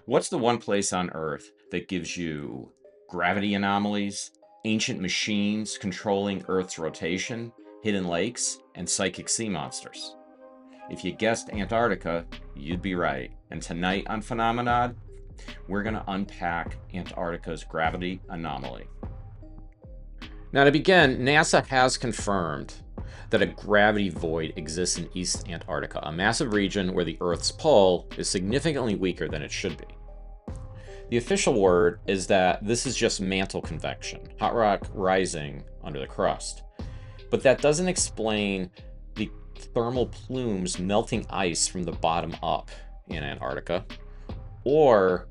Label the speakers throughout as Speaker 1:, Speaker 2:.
Speaker 1: What's the one place on Earth that gives you gravity anomalies, ancient machines controlling Earth's rotation, hidden lakes, and psychic sea monsters? If you guessed Antarctica, you'd be right. And tonight on Phenomenod, we're going to unpack Antarctica's gravity anomaly. Now, to begin, NASA has confirmed that a gravity void exists in East Antarctica, a massive region where the Earth's pole is significantly weaker than it should be. The official word is that this is just mantle convection, hot rock rising under the crust. But that doesn't explain the thermal plumes melting ice from the bottom up in Antarctica, or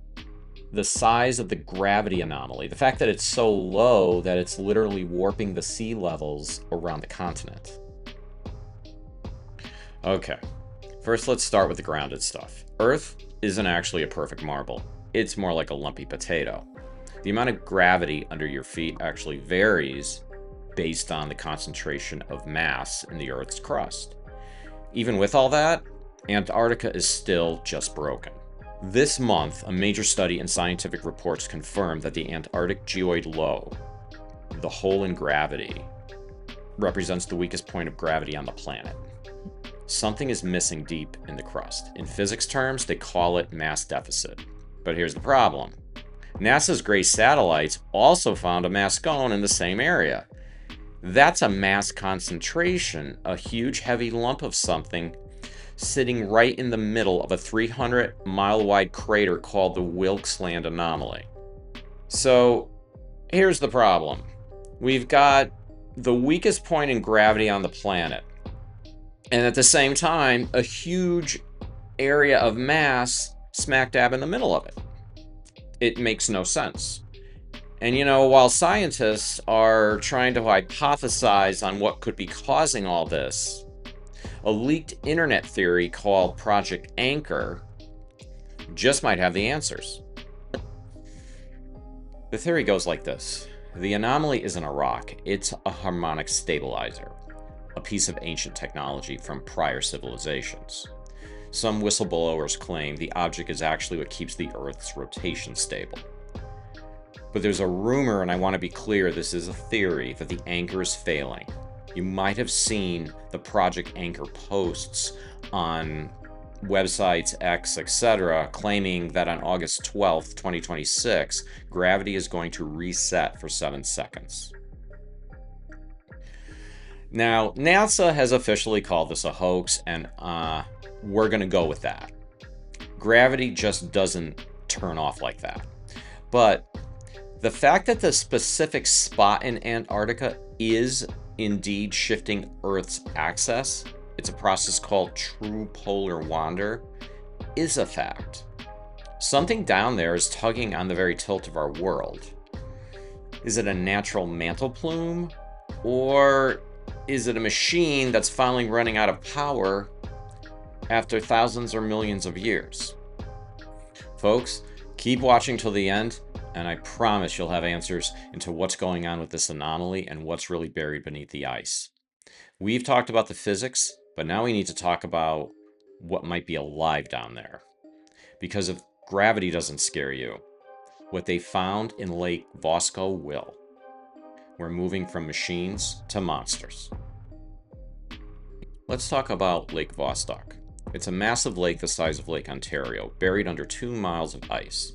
Speaker 1: the size of the gravity anomaly, the fact that it's so low that it's literally warping the sea levels around the continent. Okay, first let's start with the grounded stuff. Earth isn't actually a perfect marble. It's more like a lumpy potato. The amount of gravity under your feet actually varies based on the concentration of mass in the Earth's crust. Even with all that, Antarctica is still just broken. This month, a major study in scientific reports confirmed that the Antarctic geoid low, the hole in gravity, represents the weakest point of gravity on the planet. Something is missing deep in the crust. In physics terms, they call it mass deficit. But here's the problem. NASA's gray satellites also found a mass cone in the same area. That's a mass concentration, a huge heavy lump of something sitting right in the middle of a 300-mile-wide crater called the Wilkes-Land anomaly. So here's the problem. We've got the weakest point in gravity on the planet, and at the same time, a huge area of mass smack dab in the middle of it. It makes no sense. And while scientists are trying to hypothesize on what could be causing all this, a leaked internet theory called Project Anchor just might have the answers. The theory goes like this. The anomaly isn't a rock, it's a harmonic stabilizer, a piece of ancient technology from prior civilizations. Some whistleblowers claim the object is actually what keeps the Earth's rotation stable. But there's a rumor, and I want to be clear, this is a theory, that the anchor is failing. You might have seen the Project Anchor posts on websites, X, etc., claiming that on August 12th, 2026, gravity is going to reset for 7 seconds. Now, NASA has officially called this a hoax, and we're going to go with that. Gravity just doesn't turn off like that. But the fact that the specific spot in Antarctica is indeed shifting Earth's axis, it's a process called true polar wander, is a fact. Something down there is tugging on the very tilt of our world. Is it a natural mantle plume? Or is it a machine that's finally running out of power after thousands or millions of years? Folks, keep watching till the end, and I promise you'll have answers into what's going on with this anomaly and what's really buried beneath the ice. We've talked about the physics, but now we need to talk about what might be alive down there. Because if gravity doesn't scare you, what they found in Lake Vosco will. We're moving from machines to monsters. Let's talk about Lake Vostok. It's a massive lake the size of Lake Ontario, buried under 2 miles of ice.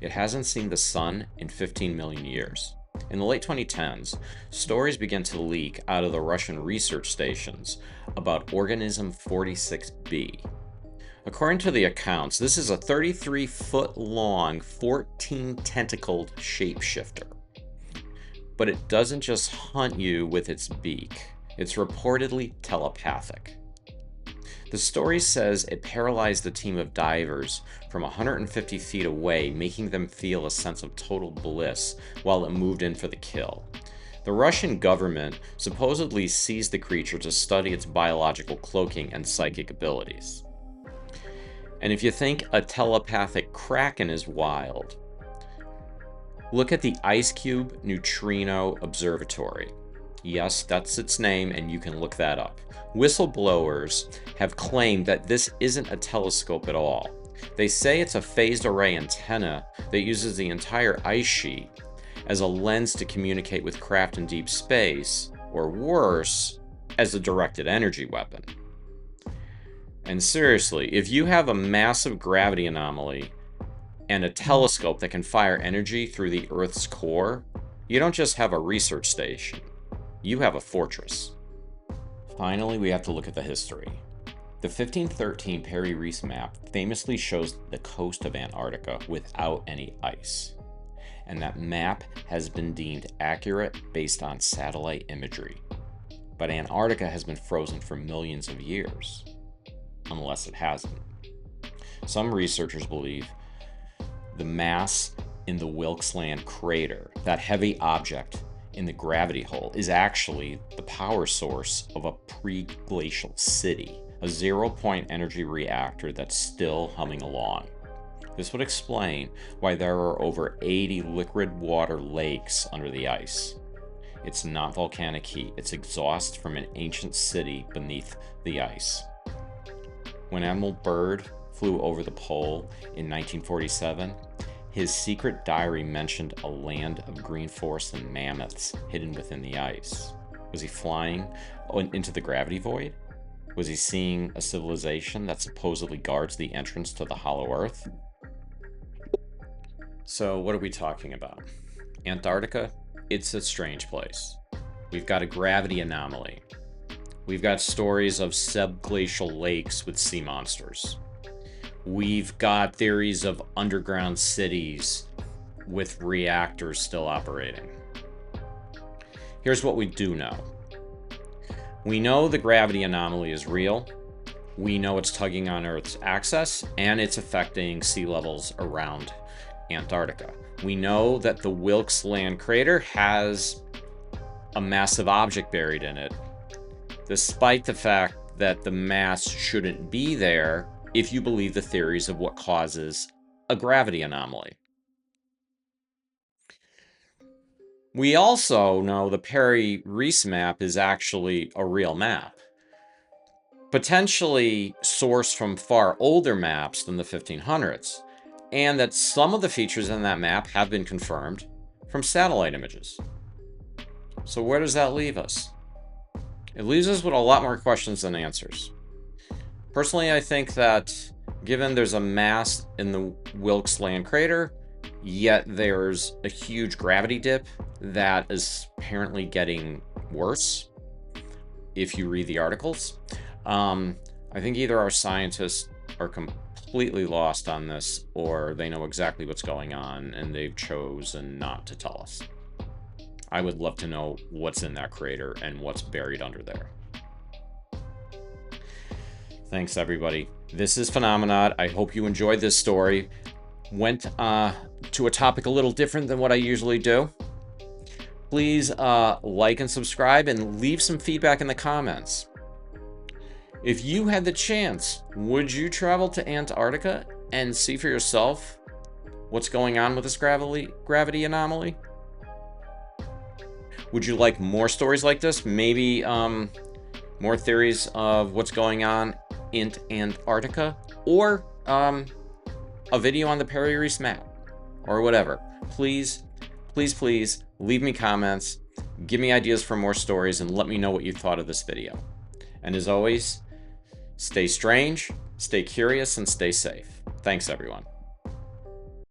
Speaker 1: It hasn't seen the sun in 15 million years. In the late 2010s, stories began to leak out of the Russian research stations about Organism 46b. According to the accounts, this is a 33-foot-long, 14-tentacled shapeshifter. But it doesn't just hunt you with its beak. It's reportedly telepathic. The story says it paralyzed the team of divers from 150 feet away, making them feel a sense of total bliss while it moved in for the kill. The Russian government supposedly seized the creature to study its biological cloaking and psychic abilities. And if you think a telepathic kraken is wild, look at the IceCube Neutrino Observatory. Yes, that's its name, and you can look that up. Whistleblowers have claimed that this isn't a telescope at all. They say it's a phased array antenna that uses the entire ice sheet as a lens to communicate with craft in deep space, or worse, as a directed energy weapon. And seriously, if you have a massive gravity anomaly and a telescope that can fire energy through the Earth's core, you don't just have a research station, you have a fortress. Finally, we have to look at the history. The 1513 Piri-Reis map famously shows the coast of Antarctica without any ice. And that map has been deemed accurate based on satellite imagery. But Antarctica has been frozen for millions of years. Unless it hasn't. Some researchers believe the mass in the Wilkes Land crater, that heavy object in the gravity hole, is actually the power source of a pre-glacial city, a zero-point energy reactor that's still humming along. This would explain why there are over 80 liquid water lakes under the ice. It's not volcanic heat, it's exhaust from an ancient city beneath the ice. When Admiral Byrd flew over the pole in 1947, his secret diary mentioned a land of green forests and mammoths hidden within the ice. Was he flying into the gravity void? Was he seeing a civilization that supposedly guards the entrance to the hollow Earth? So what are we talking about? Antarctica? It's a strange place. We've got a gravity anomaly. We've got stories of subglacial lakes with sea monsters. We've got theories of underground cities with reactors still operating. Here's what we do know. We know the gravity anomaly is real. We know it's tugging on Earth's axis, and it's affecting sea levels around Antarctica. We know that the Wilkes Land crater has a massive object buried in it, despite the fact that the mass shouldn't be there if you believe the theories of what causes a gravity anomaly. We also know the Piri-Reis map is actually a real map, potentially sourced from far older maps than the 1500s, and that some of the features in that map have been confirmed from satellite images. So where does that leave us? It leaves us with a lot more questions than answers. Personally, I think that given there's a mass in the Wilkes Land crater, yet there's a huge gravity dip that is apparently getting worse if you read the articles, I think either our scientists are completely lost on this, or they know exactly what's going on and they've chosen not to tell us. I would love to know what's in that crater and what's buried under there. Thanks, everybody. This is Phenomenon. I hope you enjoyed this story. Went to a topic a little different than what I usually do. Please like and subscribe and leave some feedback in the comments. If you had the chance, would you travel to Antarctica and see for yourself what's going on with this gravity anomaly? Would you like more stories like this? Maybe more theories of what's going on in Antarctica? Or a video on the Piri-Reis map? Or whatever. Please, please, please leave me comments, give me ideas for more stories, and let me know what you thought of this video. And as always, stay strange, stay curious, and stay safe. Thanks, everyone.